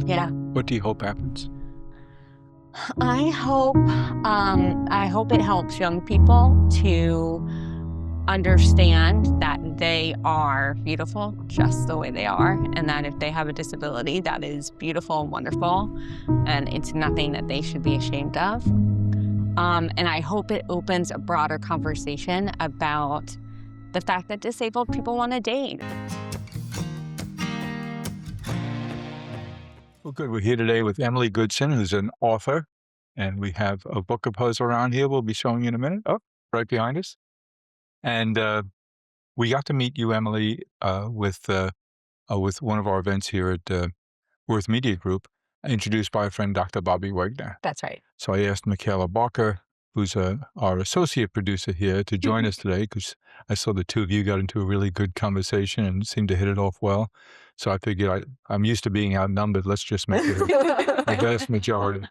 Yeah. What do you hope happens? I hope it helps young people to understand that they are beautiful just the way they are, and that if they have a disability, that is beautiful and wonderful, and it's nothing that they should be ashamed of. And I hope it opens a broader conversation about the fact that disabled people want to date. Well, good. We're here today with Emily Goodson, who's an author, and we have a book of hers around here we'll be showing you in a minute. Oh, right behind us. And we got to meet you, Emily, with one of our events here at Worth Media Group, introduced by a friend, Dr. Bobby Wagner. That's right. So I asked Michaela Barker, who's our associate producer here, to join us today because I saw the two of you got into a really good conversation and seemed to hit it off well. So I figured I'm used to being outnumbered. Let's just make it a vast majority.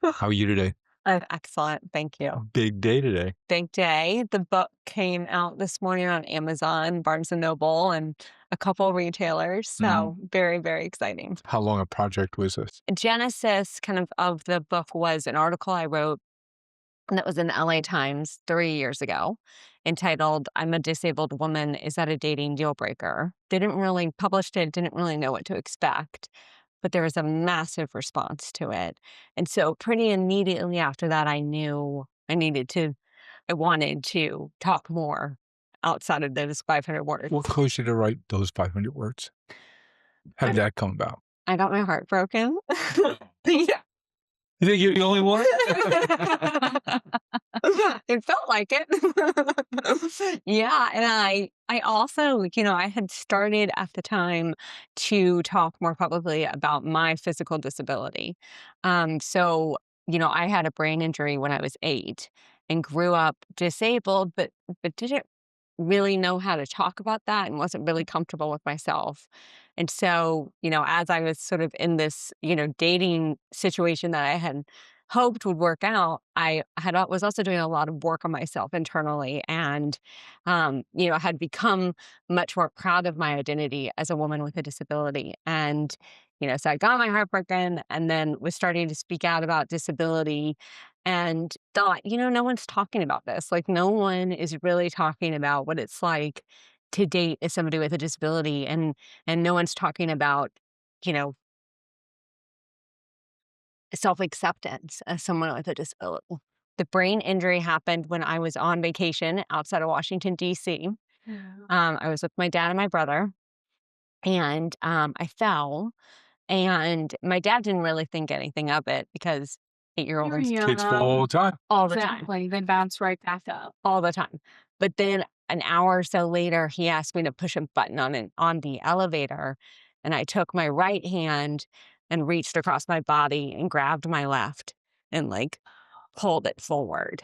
How are you today? I'm excellent. Thank you. Big day today. Big day. The book came out this morning on Amazon, Barnes& and Noble, and a couple retailers. So very, very exciting. How long a project was this? Genesis of the book was an article I wrote that was in the LA Times 3 years ago, entitled "I'm a Disabled Woman. Is That a Dating Deal Breaker?" Didn't really published it, didn't really know what to expect, but there was a massive response to it. And so pretty immediately after that, I knew I wanted to talk more outside of those 500 words. What caused you to write those 500 words? How did that come about? I got my heart broken. Yeah. You think you're the only one? It felt like it. Yeah, and I also, I had started at the time to talk more publicly about my physical disability. So, I had a brain injury when I was 8 and grew up disabled, but didn't really know how to talk about that and wasn't really comfortable with myself. And so, as I was sort of in this, dating situation that I had hoped would work out, was also doing a lot of work on myself internally, and had become much more proud of my identity as a woman with a disability. And so I got my heart broken, and then was starting to speak out about disability, and thought, no one's talking about this. Like, no one is really talking about what it's like to date as somebody with a disability, and no one's talking about, you know, self-acceptance as someone with a disability. The brain injury happened when I was on vacation outside of Washington, D.C. Yeah. I was with my dad and my brother, and I fell. And my dad didn't really think anything of it because 8-year-olds Kids fall all the time. all the time, Exactly. They bounce right back up. all the time. But then an hour or so later, he asked me to push a button on the elevator, and I took my right hand and reached across my body and grabbed my left and pulled it forward.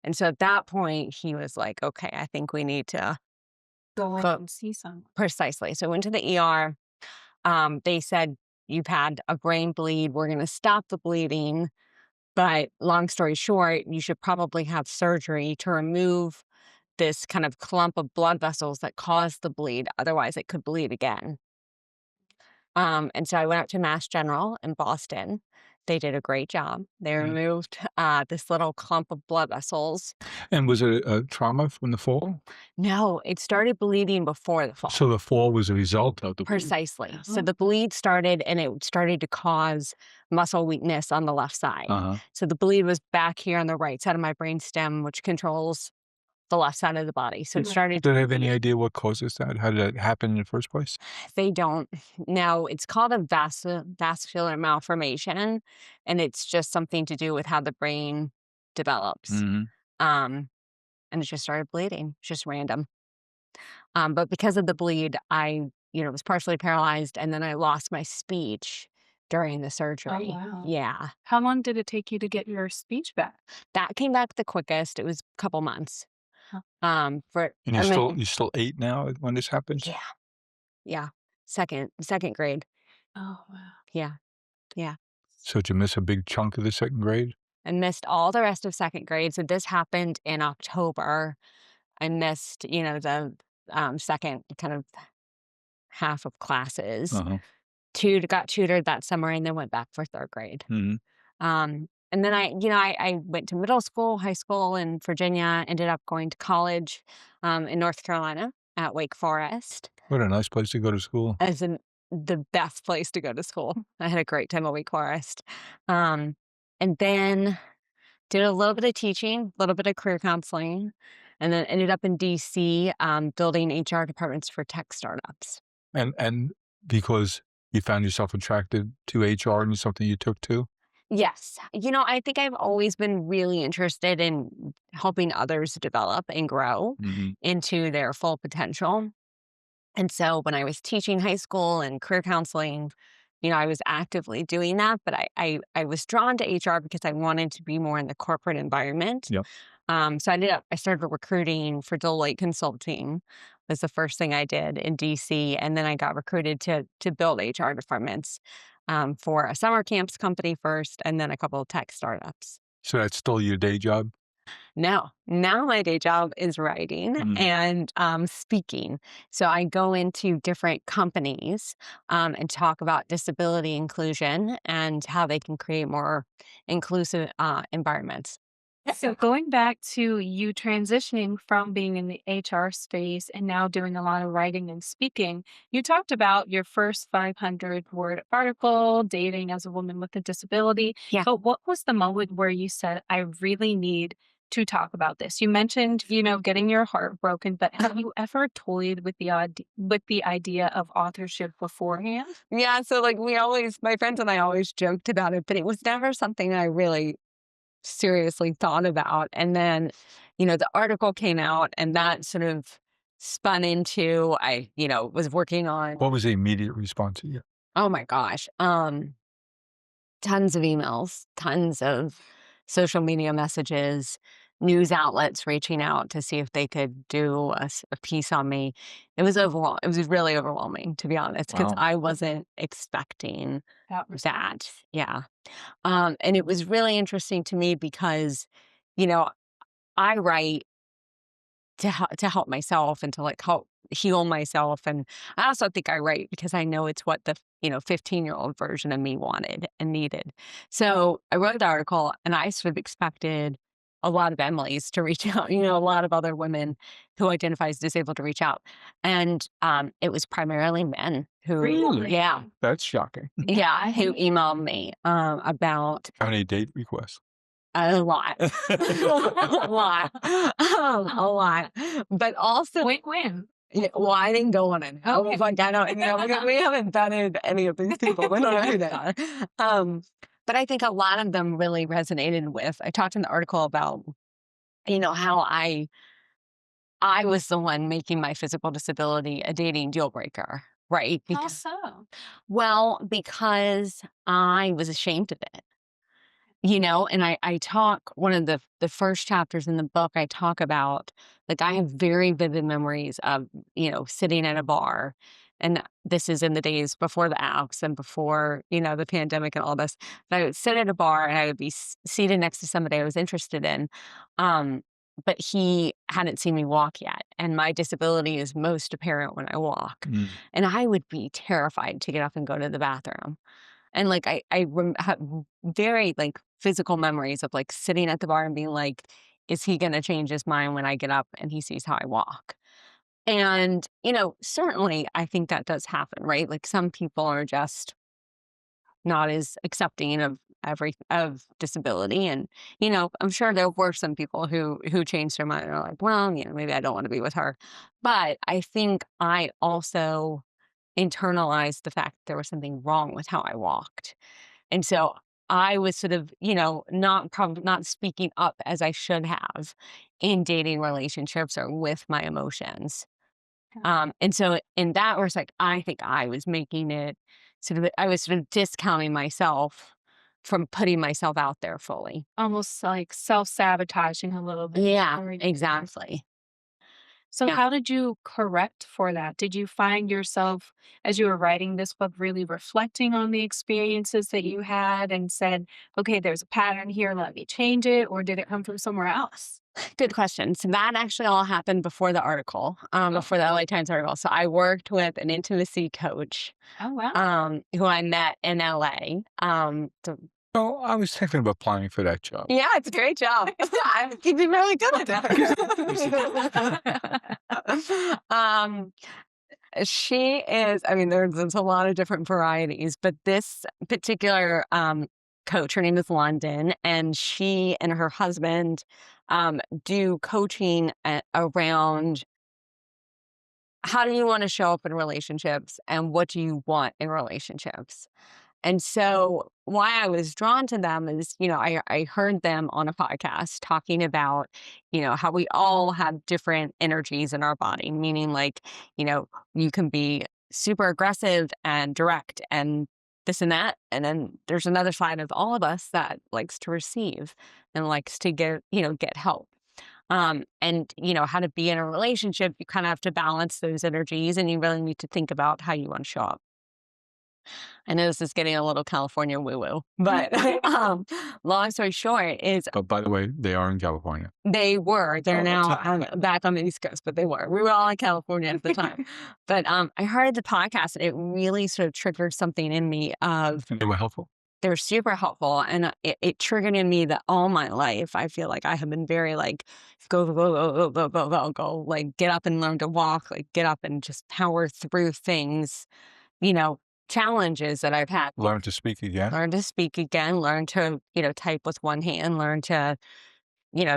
And so at that point, he was like, "Okay, I think we need to Go in go." and see some. Precisely. So I went to the ER. They said, "You've had a brain bleed. We're going to stop the bleeding. But long story short, you should probably have surgery to remove this kind of clump of blood vessels that caused the bleed. Otherwise, it could bleed again." And so I went out to Mass General in Boston. They did a great job. They removed this little clump of blood vessels. And was it a trauma from the fall? No, it started bleeding before the fall. So the fall was a result of the bleed. Precisely. So the bleed started, and it started to cause muscle weakness on the left side. Uh-huh. So the bleed was back here on the right side of my brainstem, which controls the left side of the body. So it started. Do they have any idea what causes that? How did that happen in the first place? They don't. Now, it's called a vascular malformation, and it's just something to do with how the brain develops. Mm-hmm. And it just started bleeding, just random. But because of the bleed, I, was partially paralyzed, and then I lost my speech during the surgery. Oh, wow. Yeah. How long did it take you to get your speech back? That came back the quickest. It was a couple months. Huh. And you're still 8 now when this happens? Yeah. Yeah. Second grade. Oh, wow. Yeah. Yeah. So did you miss a big chunk of the second grade? I missed all the rest of second grade. So this happened in October. I missed, the second kind of half of classes. Uh-huh. got tutored that summer and then went back for 3rd grade. Mhm. And then I went to middle school, high school in Virginia, ended up going to college, in North Carolina at Wake Forest What a nice place to go to school. as in the best place to go to school. I had a great time at Wake Forest. Um, and then did a little bit of teaching, a little bit of career counseling, and then ended up in DC, building HR departments for tech startups. And because you found yourself attracted to HR and something you took to? Yes. I think I've always been really interested in helping others develop and grow Mhm. into their full potential. And so when I was teaching high school and career counseling, I was actively doing that, but I was drawn to HR because I wanted to be more in the corporate environment. Yep. So I started recruiting for Deloitte Consulting was the first thing I did in DC. And then I got recruited to build HR departments for a summer camps company first, and then a couple of tech startups. So that's still your day job? No, now my day job is writing Mhm. and speaking. So I go into different companies and talk about disability inclusion and how they can create more inclusive environments. So going back to you transitioning from being in the HR space and now doing a lot of writing and speaking, you talked about your first 500-word article, dating as a woman with a disability. Yeah. But what was the moment where you said, I really need to talk about this? You mentioned, getting your heart broken, but have you ever toyed with the idea of authorship beforehand? Yeah. So, like, my friends and I always joked about it, but it was never something I really seriously thought about. And then, the article came out and that sort of spun into, was working on, What was the immediate response you got? oh my gosh, tons of emails, tons of social media messages, news outlets reaching out to see if they could do a piece on me. It was really overwhelming, to be honest, because Wow. I wasn't expecting That that. response. Yeah. And it was really interesting to me because, you know, I write to help myself and to, like, help heal myself, and I also think I write because I know it's what the, 15-year-old version of me wanted and needed. So, I wrote the article, and I sort of expected a lot of Emilys to reach out, a lot of other women who identify as disabled to reach out, and, it was primarily men who Really? Yeah. That's shocking. Yeah, who emailed me, about How many date requests? a lot. A lot. A lot. But also, Win-win. yeah, well, I didn't go on it. I Okay. was like, I don't, we haven't vetted any of these people. We don't know who they are. But I think a lot of them really resonated with. I talked in the article about, how I was the one making my physical disability a dating deal breaker, right? How Because, so? well, because I was ashamed of it. And I talk one of the first chapters in the book, I talk about, like, I have very vivid memories of, sitting at a bar, and this is in the days before the apps and before, the pandemic and all this. But I would sit at a bar and I would be seated next to somebody I was interested in. Um, but he hadn't seen me walk yet. And my disability is most apparent when I walk. Mm. And I would be terrified to get up and go to the bathroom. And, like, I have very, like, physical memories of, like, sitting at the bar and being like, "Is he gonna change his mind when I get up and he sees how I walk?" And, certainly, I think that does happen, right? Like, some people are just not as accepting of disability, and, I'm sure there were some people who changed their mind and are like, "Well, maybe I don't wanna be with her." But I think I also internalized the fact there was something wrong with how I walked. And so I was sort of, not speaking up as I should have in dating relationships or with my emotions. And so in that respect, I think I was making it I was sort of discounting myself from putting myself out there fully. Almost like self-sabotaging a little bit. Yeah, Or exactly. So Yeah. how did you correct for that? Did you find yourself, as you were writing this book, really reflecting on the experiences that you had and said, okay, there's a pattern here, let me change it? Or did it come from somewhere else? Good question. So that actually all happened before the article, before the LA Times article. So I worked with an intimacy coach, Oh, wow. who I met in LA. Oh, I was thinking of applying for that job. Yeah, it's a great job. You'd be really good at that. She is, I mean, there's a lot of different varieties, but this particular coach, her name is London, and she and her husband do coaching around how do you want to show up in relationships and what do you want in relationships. And so why I was drawn to them is, I heard them on a podcast talking about, how we all have different energies in our body, meaning like, you can be super aggressive and direct and this and that. And then there's another side of all of us that likes to receive and likes to get help. And how to be in a relationship, you kind of have to balance those energies and you really need to think about how you want to show up. I know this is getting a little California woo-woo, but long story short is Oh, by the way, they are in California. they're Oh, now okay. back on the East Coast, but they were. We were all in California at the time. But I heard the podcast and it really sort of triggered something in me of And they were helpful. they're super helpful. And it triggered in me that all my life, I feel like I have been very like, go, go, go, go, go, go, go, go, like get up and learn to walk, like get up and just power through things, you know, challenges that I've had. Learn to speak again. Learn to speak again, learn to, type with one hand, learn to,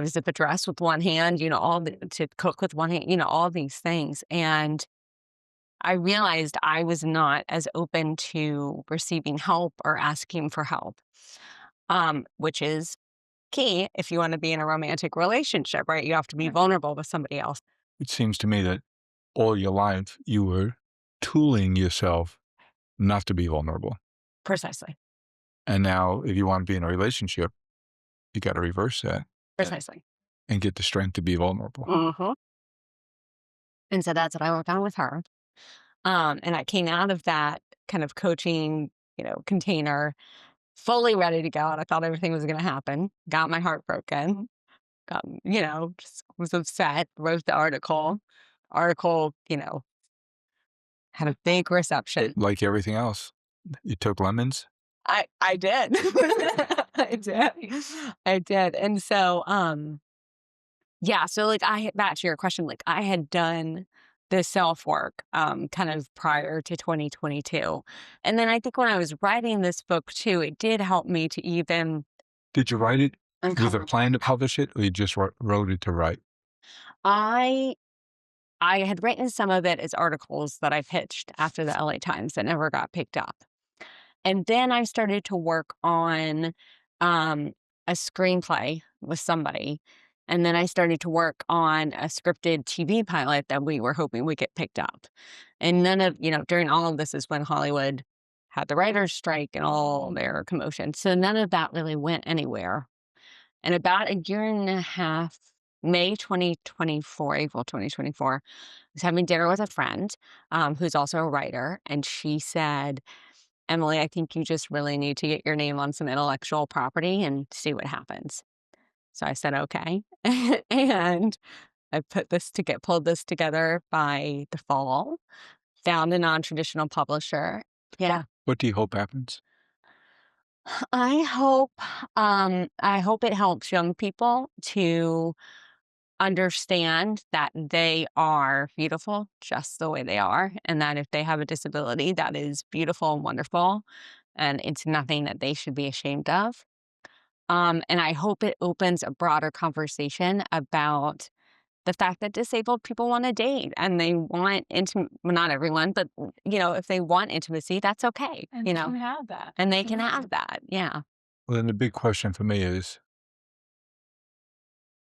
zip a dress with one hand, to cook with one hand, all these things. And I realized I was not as open to receiving help or asking for help, which is key if you want to be in a romantic relationship, right? You have to be vulnerable with somebody else. It seems to me that all your life you were tooling yourself not to be vulnerable. Precisely. And now, if you want to be in a relationship, you got to reverse that Precisely. and get the strength to be vulnerable. Mm-hmm. And so that's what I worked on with her. And I came out of that kind of coaching, container fully ready to go. And I thought everything was going to happen. Got my heart broken. Got, just was upset. Wrote the article. Article, had a big reception. Like everything else, you took lemons. I did. I did. I did. And so, yeah. So, like, back to your question, like, I had done the self work kind of prior to 2022. And then I think when I was writing this book too, it did help me to even Did you write it with a uncover. plan to publish it, or you just wrote it to write? I I had written some of it as articles that I pitched after the LA Times that never got picked up. And then I started to work on um, a screenplay with somebody. And then I started to work on a scripted TV pilot that we were hoping would get picked up. And during all of this is when Hollywood had the writer's strike and all their commotion. So none of that really went anywhere. And about a year and a half, May 2024, April 2024, I was having dinner with a friend who's also a writer. And she said, Emily, I think you just really need to get your name on some intellectual property and see what happens. So I said, okay. And I pulled this together by the fall, found a non-traditional publisher. Yeah. What do you hope happens? I hope, I hope it helps young people to understand that they are beautiful just the way they are, and that if they have a disability, that is beautiful and wonderful, and it's nothing that they should be ashamed of. And I hope it opens a broader conversation about the fact that disabled people want to date and they want intimate, well, not everyone, but if they want intimacy, that's okay, And they can have that. and they can Yeah. have that. Yeah. Well, then the big question for me is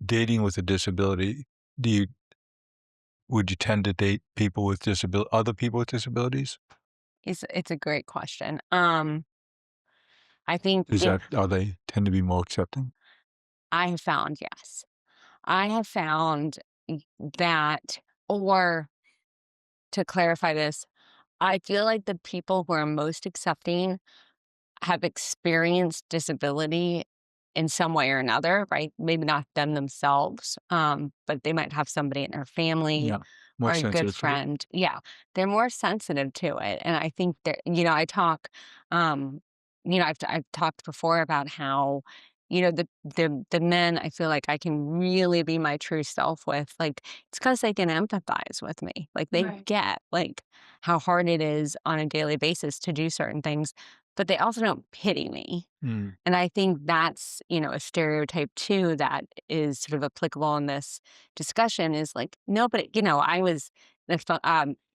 dating with a disability. Do you would you tend to date people with other people with disabilities? It's a great question. I think Are they tend to be more accepting? I have found, yes. I have found that, or to clarify this, I feel like the people who are most accepting have experienced disability in some way or another, right? Maybe not them themselves, but they might have somebody in their family Yeah. More or a good sensitive to it. friend. Yeah, they're more sensitive to it, and I think that I talk, um, I've talked before about how the men I feel like I can really be my true self with, like it's because they can empathize with me, like they Right. get like how hard it is on a daily basis to do certain things, but they also don't pity me. Mm. And I think that's, a stereotype too that is sort of applicable in this discussion is like, no, but, I was in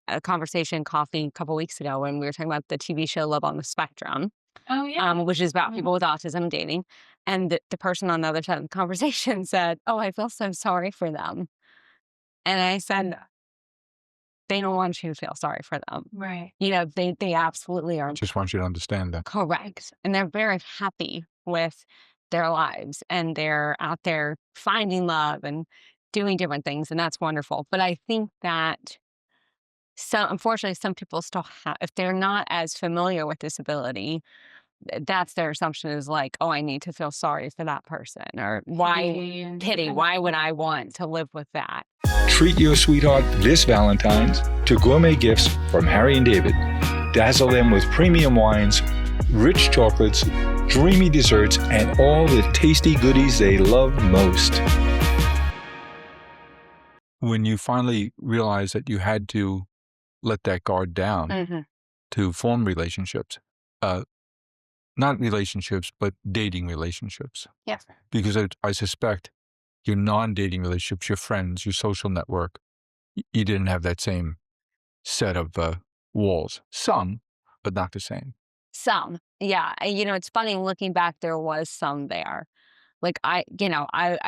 a conversation coffee a couple weeks ago when we were talking about the TV show Love on the Spectrum, Oh, yeah. which is about Mhm. people with autism dating. And the person on the other side of the conversation said, oh, I feel so sorry for them. And I said, they don't want you to feel sorry for them. Right. They absolutely are Just want you to understand that. correct, and they're very happy with their lives, and they're out there finding love and doing different things, and that's wonderful, but I think that unfortunately, some people still have if they're not as familiar with disability, that's their assumption is like, "Oh, I need to feel sorry for that person," or "Why Pity and pity, why would I want to live with that?" Treat your sweetheart this Valentine's to gourmet gifts from Harry and David. Dazzle them with premium wines, rich chocolates, dreamy desserts, and all the tasty goodies they love most. When you finally realized that you had to let that guard down Mhm. to form relationships, uh, not relationships, but dating relationships, Yes. because I suspect your non-dating relationships, your friends, your social network, you didn't have that same set of walls. Some, but not the same. Some. Yeah, it's funny looking back, there was some there. Like, I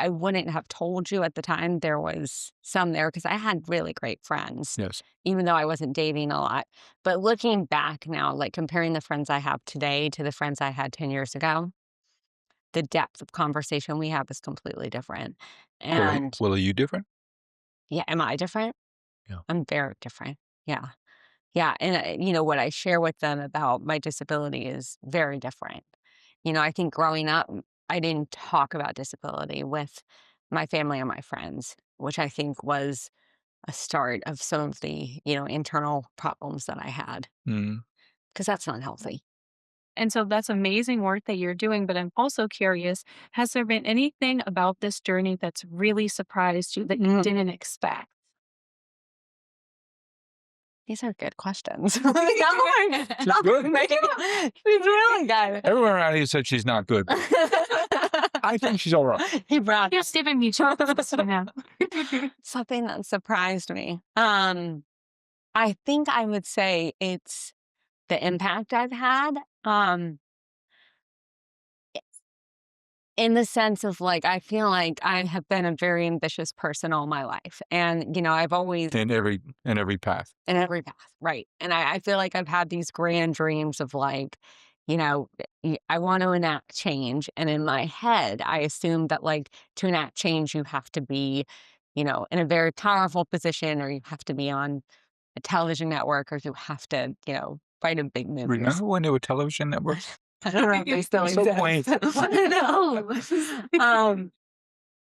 wouldn't have told you at the time there was some there because I had really great friends, Yes. even though I wasn't dating a lot. But looking back now, like, comparing the friends I have today to the friends I had 10 years ago, the depth of conversation we have is completely different. And, Well, are you different? yeah, am I different? Yeah. I'm very different. Yeah. Yeah, and, what I share with them about my disability is very different. I think growing up, I didn't talk about disability with my family or my friends, which I think was a start of some of the, internal problems that I had, Mm. because that's not healthy. And so that's amazing work that you're doing. But I'm also curious, has there been anything about this journey that's really surprised you that you Mhm. didn't expect? These are good questions. She's good. She's really good. Everyone around here said she's not good. I think she's all right. He brought You're giving me chances, you know. something that surprised me. I think I would say it's the impact I've had, um, in the sense of, like, I feel like I have been a very ambitious person all my life, and, I've always In every path. in every path, right, and I feel like I've had these grand dreams of, like, I want to enact change, and in my head, I assumed that, like, to enact change, you have to be, in a very powerful position, or you have to be on a television network, or you have to, write in big movies. Remember when there were television networks? I don't know if they still So quaint. exist. I know. Um,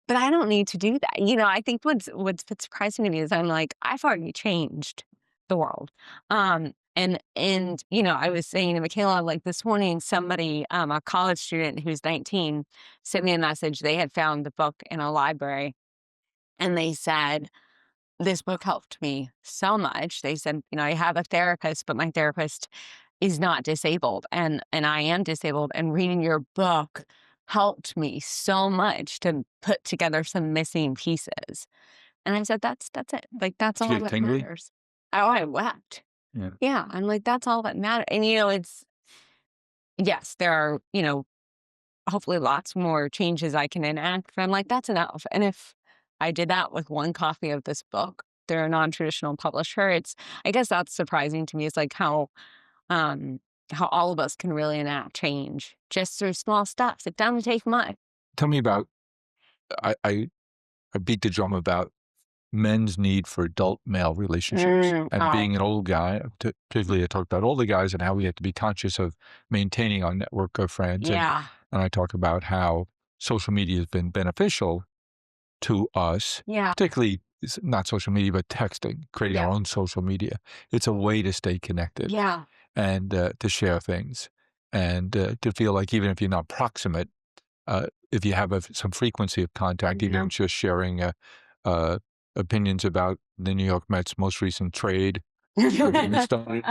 but I don't need to do that. I think what's been surprising to me is I'm like, I've already changed the world. And I was saying to Michaela, like this morning, somebody, a college student who's 19, sent me a message. They had found the book in a library, and they said, this book helped me so much. They said, I have a therapist, but my therapist is not disabled, and I am disabled, and reading your book helped me so much to put together some missing pieces. And I said, that's it. Like, that's Did you all get that tingly? matters. Oh, I wept. Yeah. Yeah, I'm like, that's all that matters. And it's yes, there are, hopefully lots more changes I can enact, but I'm like, that's enough. And if I did that with one copy of this book, they're a non-traditional publisher. I guess that's surprising to me is like um how all of us can really enact change just through small steps. It doesn't take much. Tell me about. I beat the drum about men's need for adult male relationships. And Oh, being an old guy, particularly I talk about older guys and how we have to be conscious of maintaining our network of friends. And yeah. I talk about how social media has been beneficial to us, Yeah. particularly not social media, but texting, creating Yeah. our own social media. It's a way to stay connected Yeah. and to share things and to feel like even if you're not proximate, if you have some frequency of contact, even if Yeah. it's just sharing uh, opinions about the New York Mets' most recent trade we started,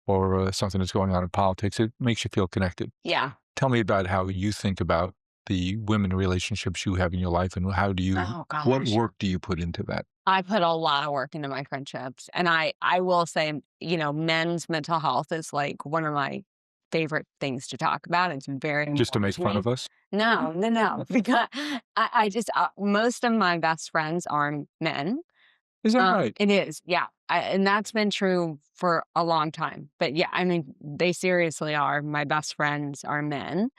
or something that's going on in politics, it makes you feel connected. Yeah. Tell me about how you think about the women relationships you have in your life, and Oh what gosh. work do you put into that? I put a lot of work into my friendships, and I will say, men's mental health is, like, one of my favorite things to talk about. It's very Just to important make to fun me. of us? No, no, no, because I just, most of my best friends are men. Is that right? It is, yeah, and that's been true for a long time, but yeah, I mean, they seriously are. My best friends are men.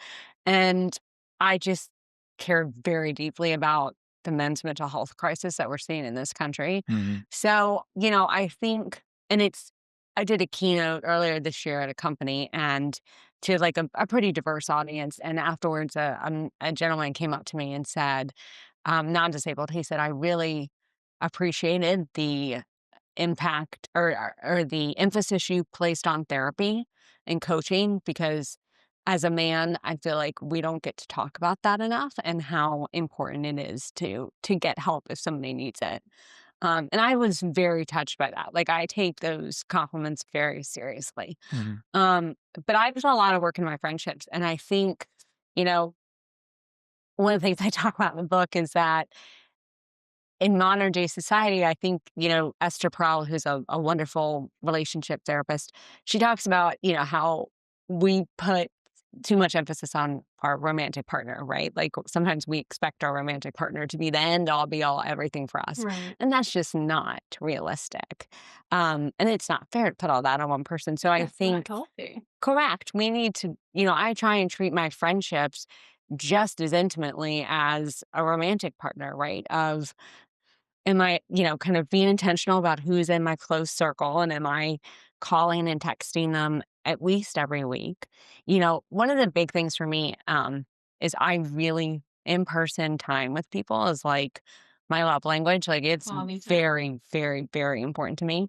And I just care very deeply about the men's mental health crisis that we're seeing in this country. Mhm. So, I think, and I did a keynote earlier this year at a company and to like a pretty diverse audience. And afterwards, a gentleman came up to me and said, non disabled, he said, I really appreciated the impact or the emphasis you placed on therapy and coaching because as a man, I feel like we don't get to talk about that enough and how important it is to get help if somebody needs it. And I was very touched by that. Like I take those compliments very seriously. Mhm. Um, but I've done a lot of work in my friendships, and I think, you know, one of the things I talk about in the book is that in modern day society, I think, Esther Perel, who's a wonderful relationship therapist, she talks about, how we put too much emphasis on our romantic partner, right? Like sometimes we expect our romantic partner to be the end all be all everything for us. Right. And that's just not realistic. And it's not fair to put all that on one person. So I That's not think, healthy. correct, we need to, I try and treat my friendships just as intimately as a romantic partner, right? Of am I, kind of being intentional about who's in my close circle and am I calling and texting them at least every week? One of the big things for me is I really in-person time with people is like my love language. Like it's Quality time. very, very, very important to me.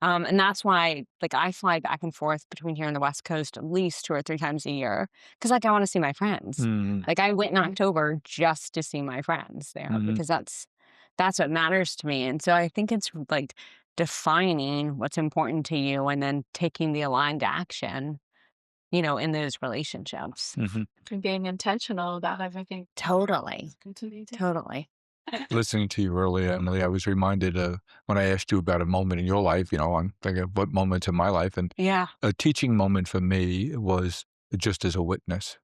And that's why like I fly back and forth between here and the West Coast at least 2 or 3 times a year. Cause like I want to see my friends. Mhm. Like I went in October just to see my friends there Mhm. because that's what matters to me, and so I think it's, like, defining what's important to you and then taking the aligned action, in those relationships. Mhm. And being intentional about everything. Totally, Continue to. totally. Listening to you earlier, Emily, I was reminded of when I asked you about a moment in your life, I'm thinking of what moments in my life, and Yeah. a teaching moment for me was just as a witness.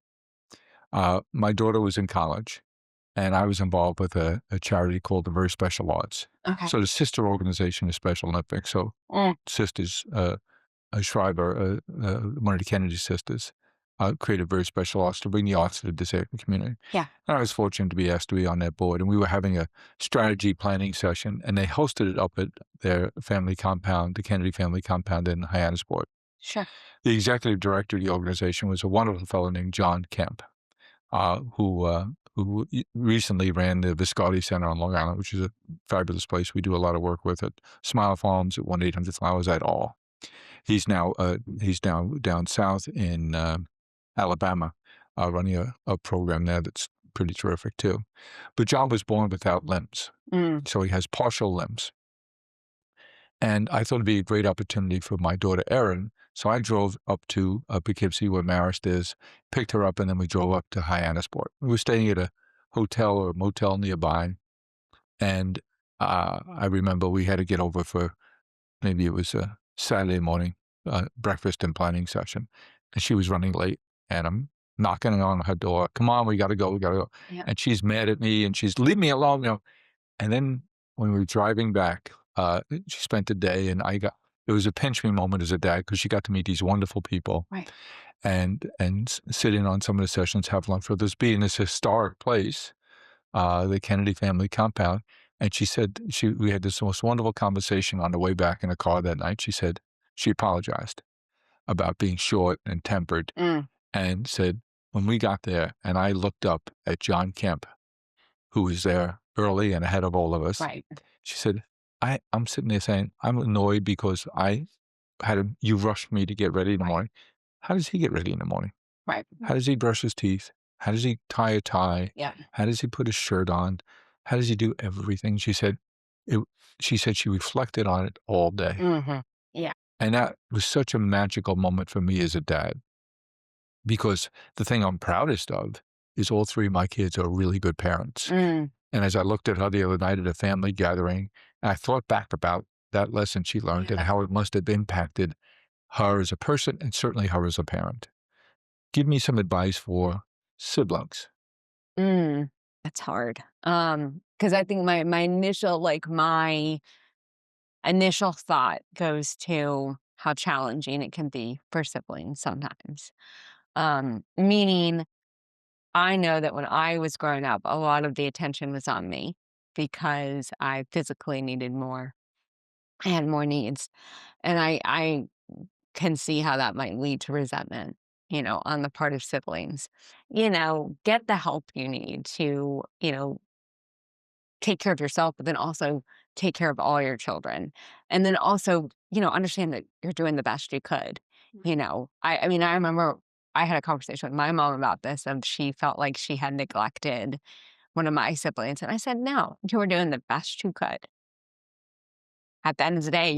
My daughter was in college, and I was involved with a charity called the Very Special Arts. Okay. So the sister organization is Special Olympics. So Mm, sisters, Shriver, one of the Kennedy sisters, created Very Special Arts to bring the arts to the disabled community. yeah, And I was fortunate to be asked to be on that board. And we were having a strategy planning session, and they hosted it up at their family compound, the Kennedy family compound in Hyannisport. sure. The executive director of the organization was a wonderful fellow named John Kemp, who recently ran the Viscardi Center on Long Island, which is a fabulous place. We do a lot of work with it. Smile Farms at 1-800-Flowers et al. He's now down south in Alabama, running a program there that's pretty terrific too. But John was born without limbs, Mm, so he has partial limbs. And I thought it'd be a great opportunity for my daughter Erin. So I drove up to Poughkeepsie, where Marist is, picked her up, and then we drove up to Hyannisport. We were staying at a hotel or a motel nearby, and I remember we had to get over for maybe it was a Saturday morning breakfast and planning session, and she was running late, and I'm knocking on her door. Come on, we got to go, we got to go. yeah. And she's mad at me, and she's leave me alone. And then when we were driving back, she spent the day, and it was a pinch me moment as a dad because she got to meet these wonderful people Right. and sit in on some of the sessions, have lunch with us, be in this historic place, the Kennedy family compound. And she said we had this most wonderful conversation on the way back in the car that night. She said she apologized about being short and tempered Mm, and said, when we got there and I looked up at John Kemp, who was there early and ahead of all of us, Right. she said, I'm sitting there saying, I'm annoyed because you rushed me to get ready in the Right. morning. How does he get ready in the morning? Right. How does he brush his teeth? How does he tie a tie? Yeah. How does he put his shirt on? How does he do everything? It, she said she reflected on it all day. Mhm. Yeah. And that was such a magical moment for me as a dad, because the thing I'm proudest of is all three of my kids are really good parents. Mm. And as I looked at her the other night at a family gathering, I thought back about that lesson she learned and Yeah. how it must have impacted her as a person and certainly her as a parent. Give me some advice for siblings. Mm. That's hard. Because I think my initial thought goes to how challenging it can be for siblings sometimes. Meaning I know that when I was growing up, a lot of the attention was on me because I physically needed more. I had more needs. And I can see how that might lead to resentment, on the part of siblings. Get the help you need to, take care of yourself, but then also take care of all your children. And then also, understand that you're doing the best you could. I mean, I remember I had a conversation with my mom about this, and she felt like she had neglected one of my siblings. And I said, no, you were doing the best you could. At the end of the day,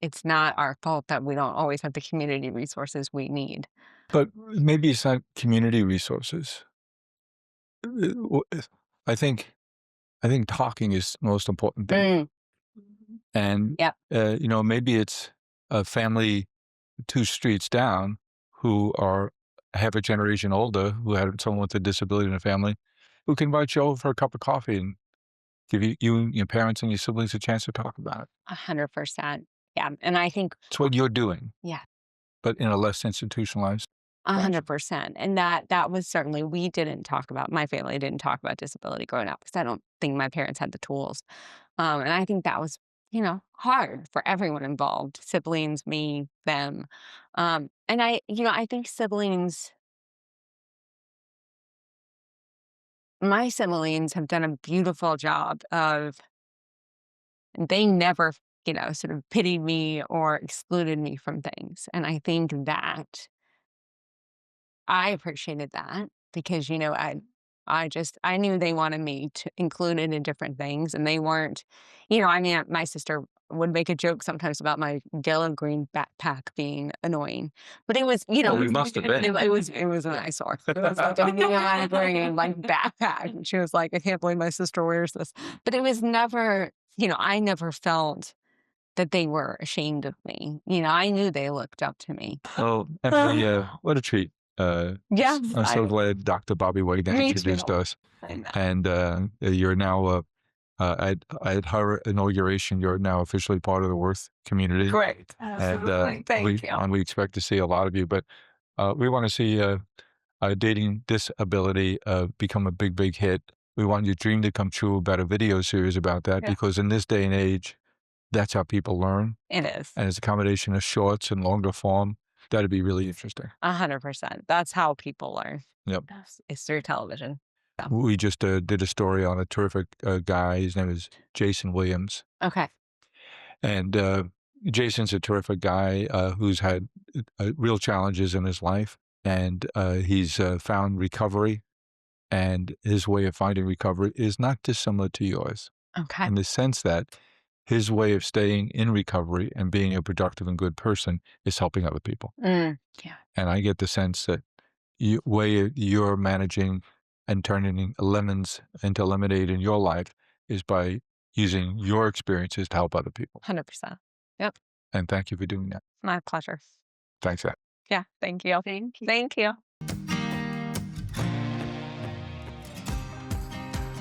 it's not our fault that we don't always have the community resources we need. But maybe it's not community resources. I think I think talking is the most important thing. Mm, And, yep, maybe it's a family 2 streets down who are half a generation older, who had someone with a disability in the family, who can invite you over for a cup of coffee and give you and your parents and your siblings a chance to talk about it. 100%. Yeah. And I think, It's what you're doing, yeah, but in a less institutionalized fashion. 100%. And that was certainly, we didn't talk about, my family didn't talk about disability growing up because I don't think my parents had the tools. And I think that was, hard for everyone involved, siblings, me, them. And I think my siblings have done a beautiful job of, they never, sort of pitied me or excluded me from things. And I think that I appreciated that because, I knew they wanted me to include it in different things, and they weren't, I mean, my sister would make a joke sometimes about my yellow green backpack being annoying, but it was, Well, it must have been. it was an eyesore. It was like a neon green like backpack. And she was like, I can't believe my sister wears this, but it was never, I never felt that they were ashamed of me. I knew they looked up to me. Well, Emily, what a treat. Yes, I'm so I glad Dr. Bobby Wagner me introduced too. us. I know. And you're now, at her inauguration, you're now officially part of the Worth community. Great. And Absolutely. Thank you. we expect to see a lot of you. But we want to see dating disability become a big, big hit. We want your dream to come true about a video series about that, Yeah. because in this day and age, that's how people learn. It is. And it's a combination of shorts and longer form. That'd be really interesting. 100%. That's how people learn. Yep. Yes. It's through television. So, We just did a story on a terrific guy. His name is Jason Williams. okay. And Jason's a terrific guy who's had real challenges in his life. And he's found recovery. And his way of finding recovery is not dissimilar to yours, Okay. in the sense that his way of staying in recovery and being a productive and good person is helping other people. Yeah. And I get the sense that you're managing and turning lemons into lemonade in your life is by using your experiences to help other people. 100%. Yep. And thank you for doing that. My pleasure. Thanks, Ed. Yeah. Thank you. Thank you. Thank you.